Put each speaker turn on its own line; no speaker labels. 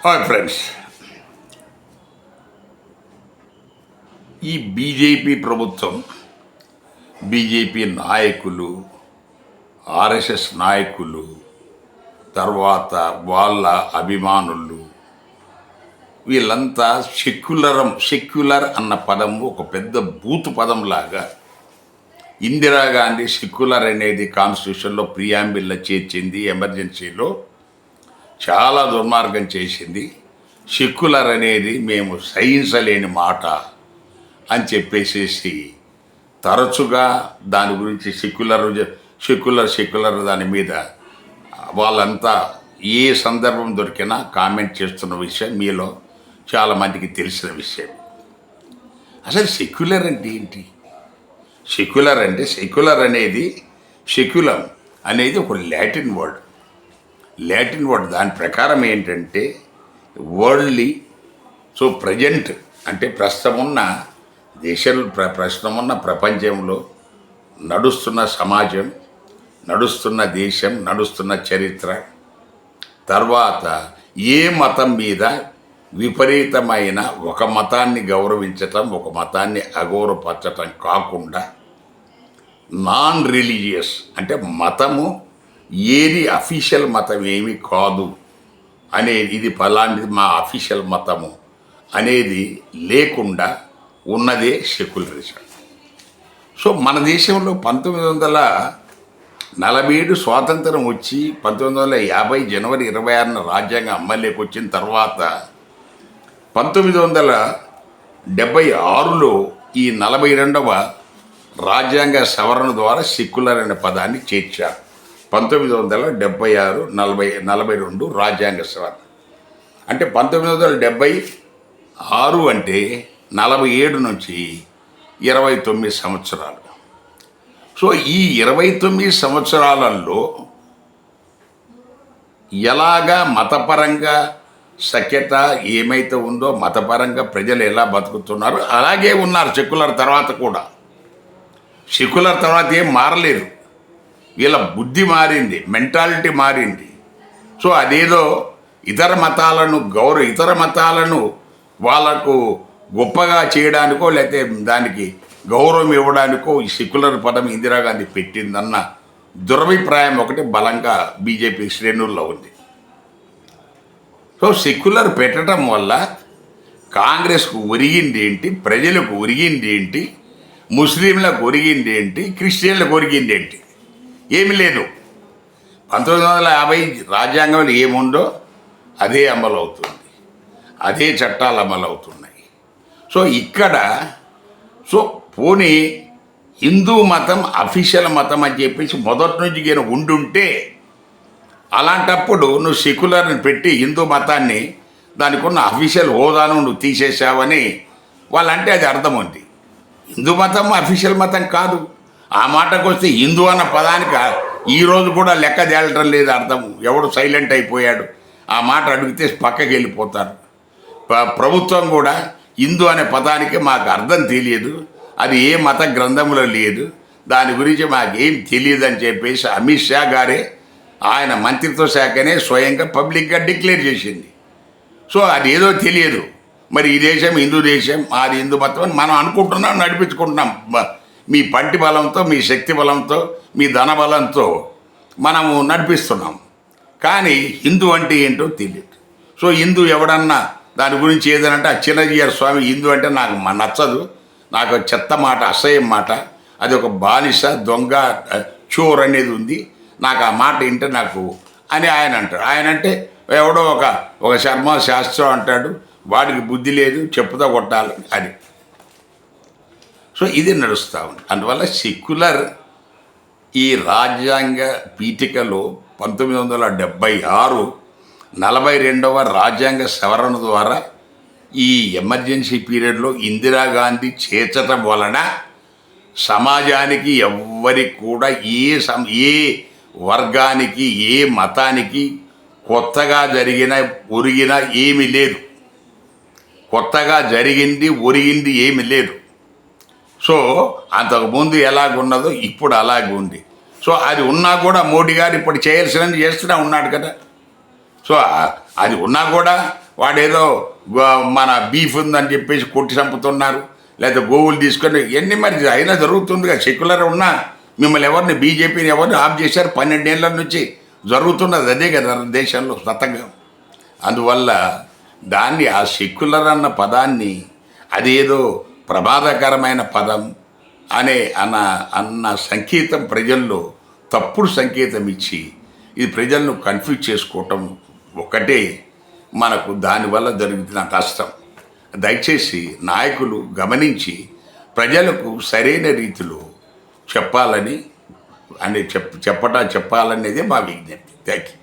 Hi friends, ఈ BJP ప్రభుత్వం, BJP నాయకులు, ఆర్ఎస్ఎస్ నాయకులు, తర్వాత వాళ్ళ అభిమానులు, వీళ్ళంతా సెక్యులర్ అన్న పదము ఒక పెద్ద బూతు పదంలాగా ఇందిరాగాంధీ సెక్యులర్ అనేది కాన్స్టిట్యూషన్లో ప్రియాంబిల్లో చేర్చింది. ఎమర్జెన్సీలో చాలా దుర్మార్గం చేసింది. సెక్యులర్ అనేది మేము సహించలేని మాట అని చెప్పేసేసి తరచుగా దాని గురించి సెక్యులర్ దాని మీద వాళ్ళంతా ఏ సందర్భం దొరికినా కామెంట్ చేస్తున్న విషయం మీలో చాలామందికి తెలిసిన విషయం. అసలు సెక్యులర్ అంటే ఏంటి? సెక్యులర్ అనేది సెక్యులం అనేది ఒక లాటిన్ వర్డ్. దాని ప్రకారం ఏంటంటే వరల్డ్లీ. సో ప్రజెంట్ అంటే ప్రస్తుతమున్న ప్రస్తుతమున్న ప్రపంచంలో నడుస్తున్న సమాజం, నడుస్తున్న దేశం, నడుస్తున్న చరిత్ర, తర్వాత ఏ మతం మీద విపరీతమైన ఒక మతాన్ని గౌరవించటం, ఒక మతాన్ని అగౌరవపరచటం కాకుండా నాన్ రిలీజియస్ అంటే మతము ఏది అఫీషియల్ మతం ఏమి కాదు అనేది, ఇది ఫలాంటిది మా అఫీషియల్ మతము అనేది లేకుండా ఉన్నదే సెక్యులరిజం. సో మన దేశంలో 1947 స్వాతంత్రం వచ్చి 1950 జనవరి 26న రాజ్యాంగం అమల్లోకి వచ్చిన తర్వాత 1976లో ఈ 42వ రాజ్యాంగ సవరణ ద్వారా సెక్యులర్ అనే పదాన్ని చేర్చారు. 1976, 42 రాజ్యాంగ సవరణ అంటే 1976 అంటే 47 నుంచి 29 సంవత్సరాలు. సో ఈ 29 సంవత్సరాలలో ఎలాగా మతపరంగా సఖ్యత ఏమైతే ఉందో, మతపరంగా ప్రజలు ఎలా బతుకుతున్నారో అలాగే ఉన్నారు. సెక్యులర్ తర్వాత కూడా, సెక్యులర్ తర్వాత ఏం మారలేదు. వీళ్ళ బుద్ధి మారింది, మెంటాలిటీ మారింది. సో అదేదో ఇతర మతాలను వాళ్ళకు గొప్పగా చేయడానికో లేకపోతే దానికి గౌరవం ఇవ్వడానికో ఈ సెక్యులర్ పదం ఇందిరాగాంధీ పెట్టిందన్న దురభిప్రాయం ఒకటి బలంగా బీజేపీ శ్రేణుల్లో ఉంది. సో సెక్యులర్ పెట్టడం వల్ల కాంగ్రెస్కు ఒరిగింది ఏంటి, ప్రజలకు ఒరిగింది ఏంటి, ముస్లింలకు ఒరిగింది ఏంటి, క్రిస్టియన్లకు ఒరిగింది ఏంటి? ఏమి లేదు. 1950 రాజ్యాంగంలో ఏముందో అదే అమలు అవుతుంది, అదే చట్టాలు అమలు అవుతున్నాయి. సో ఇక్కడ పోనీ హిందూ మతం అఫీషియల్ మతం అని చెప్పేసి మొదటి నుంచి నేను ఉండుంటే, అలాంటప్పుడు నువ్వు సెక్యులర్ని పెట్టి హిందూ మతాన్ని దానికి ఉన్న అఫీషియల్ హోదాను నువ్వు తీసేసావని వాళ్ళంటే అది అర్థం ఉంది. హిందూ మతం అఫీషియల్ మతం కాదు. ఆ మాటకు వస్తే హిందూ అన్న పదానికి ఈరోజు కూడా లెక్క తేలటం లేదు అర్థం. ఎవడు సైలెంట్ అయిపోయాడు. ఆ మాట అడిగితే పక్కకి వెళ్ళిపోతారు. ప్రభుత్వం కూడా హిందూ అనే పదానికి మాకు అర్థం తెలియదు, అది ఏ మత గ్రంథంలో లేదు, దాని గురించి మాకేం తెలియదు అని చెప్పేసి అమిత్ షా గారే ఆయన మంత్రిత్వ శాఖనే స్వయంగా పబ్లిక్గా డిక్లేర్ చేసింది. సో అది ఏదో తెలియదు. మరి ఈ దేశం హిందూ దేశం, అది హిందూ మతం అని మనం అనుకుంటున్నాం, నడిపించుకుంటున్నాం. మీ పంటి బలంతో, మీ శక్తి బలంతో, మీ ధన బలంతో మనము నడిపిస్తున్నాం. కానీ హిందూ అంటే ఏంటో తెలియదు. సో హిందూ ఎవడన్నా దాని గురించి ఏదనంటే ఆ చిన్నజీఆర్ స్వామి హిందూ అంటే నాకు నచ్చదు, నాకు చెత్త మాట, అసహ్యం మాట, అది ఒక బానిస, దొంగ, చోర్ అనేది ఉంది, నాకు ఆ మాట వింటే నాకు అని ఆయన అంటాడు. ఆయన అంటే ఎవడో ఒక శర్మ శాస్త్రం అంటాడు, వాడికి బుద్ధి లేదు, చెప్పుతో కొట్టాలి అని. సో ఇది నడుస్తూ ఉంది. అందువల్ల సెక్యులర్ ఈ రాజ్యాంగ పీఠికలో 1976 42వ రాజ్యాంగ సవరణ ద్వారా ఈ ఎమర్జెన్సీ పీరియడ్లో ఇందిరాగాంధీ చేర్చటం వలన సమాజానికి ఎవ్వరికి కూడా ఏ వర్గానికి, ఏ మతానికి కొత్తగా ఒరిగిన ఏమీ లేదు. కొత్తగా జరిగింది, ఒరిగింది ఏమీ లేదు. సో అంతకుముందు ఎలాగున్నదో ఇప్పుడు అలాగే ఉంది. సో అది ఉన్నా కూడా మోడీ గారు ఇప్పుడు చేయాల్సినది చేస్తూనే ఉన్నాడు కదా. సో అది ఉన్నా కూడా వాడేదో మన బీఫ్ ఉందని చెప్పేసి కొట్టి చంపుతున్నారు, లేదా గోవులు తీసుకొని ఎన్ని మరి అయినా జరుగుతుందిగా. సెక్యులర్ ఉన్నా మిమ్మల్ని ఎవరిని బీజేపీని ఎవరిని ఆఫ్ చేశారు? 12 ఏళ్ళ నుంచి జరుగుతున్నది అదే కదా దేశంలో సతంగా. అందువల్ల దాన్ని ఆ సెక్యులర్ అన్న పదాన్ని అదేదో ప్రమాదకరమైన పదం అన్న సంకేతం ప్రజల్లో తప్పుడు సంకేతం ఇచ్చి ఇది ప్రజలను కన్ఫ్యూజ్ చేసుకోవటం ఒకటే మనకు దానివల్ల జరుగుతున్న కష్టం. దయచేసి నాయకులు గమనించి ప్రజలకు సరైన రీతిలో చెప్పాలనేదే మా విజ్ఞప్తి. Thank you.